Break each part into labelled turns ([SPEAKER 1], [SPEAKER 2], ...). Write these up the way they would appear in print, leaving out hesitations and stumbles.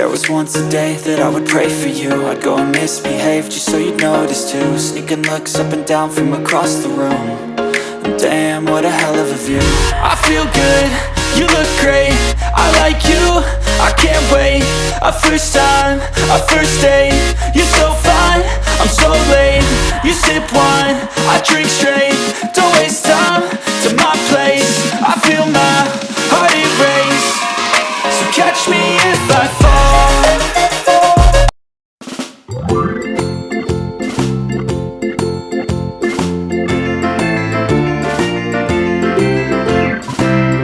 [SPEAKER 1] There was once a day that I would pray for you. I'd go and misbehave just so you'd notice too. Sneaking looks up and down from across the room. And damn, what a hell of a view. I feel good, you look great, I like you, I can't wait. A first time, a first date. You're so fine, I'm so late. You sip wine, I drink straight. Don't waste time to my place. I feel my heart erase. So catch me if I fall.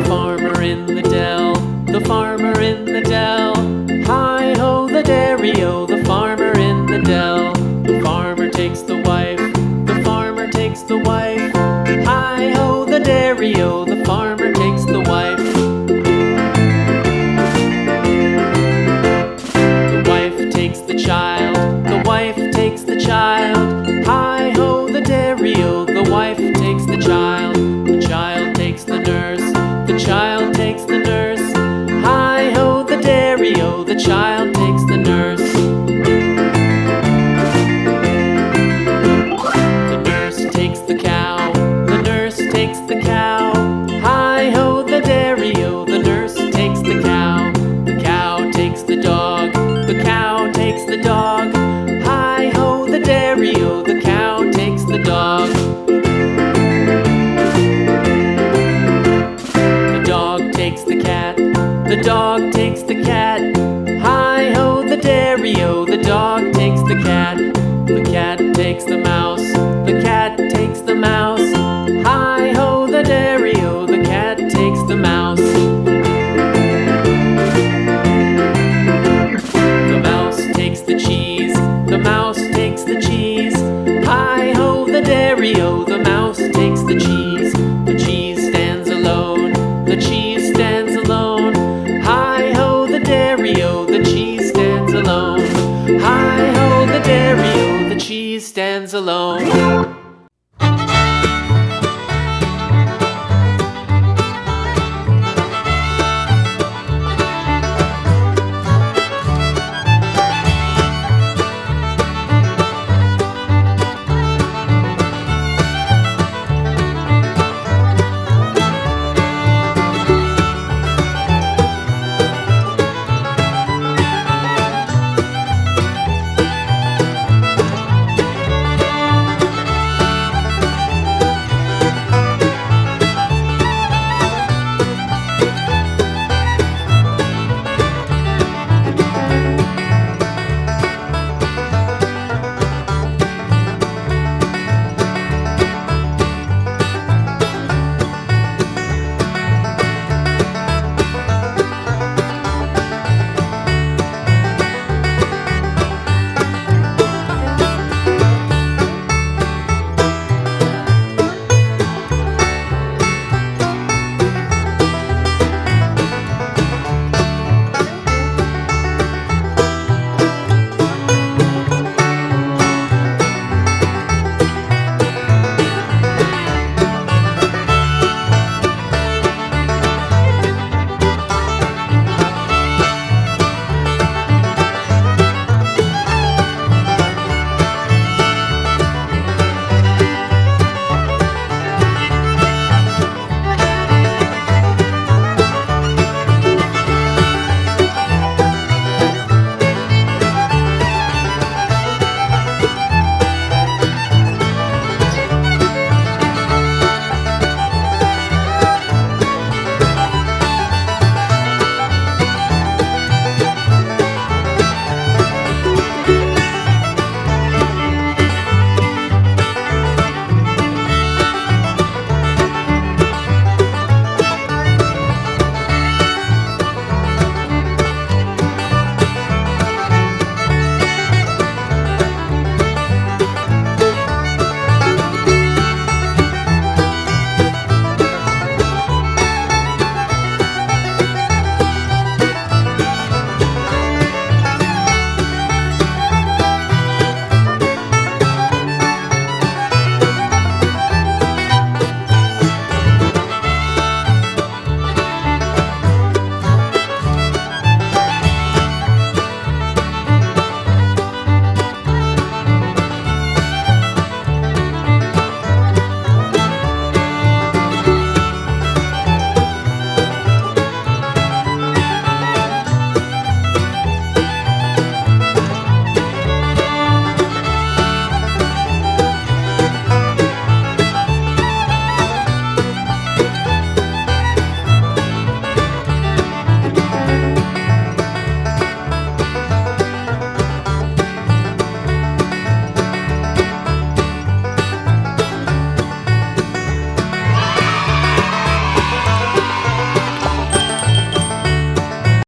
[SPEAKER 2] Farmer in the dell, the farmer in the dell. Hi-ho the dairy-o, the farmer in the dell. The farmer takes the wife, the farmer takes the wife. Hi-ho the dairy-o, the farmer takes the wife. The wife takes the child, the wife takes the child. Hi-ho the dairy-o, the wife takes the child. The child takes the nurse, the child takes the nurse. Hi-ho the dairy-o, the child takes the nurse. The nurse takes the cow, the nurse takes the cow. Hi-ho the dairy-o, the nurse takes the cow. The cow takes the dog, the cow takes the dog. Hi-ho the dairy-o, the cow takes the dog. The dog takes the cat, the dog takes the cat. Hi-ho the dairy-o, the dog takes the cat. The cat takes the mouse,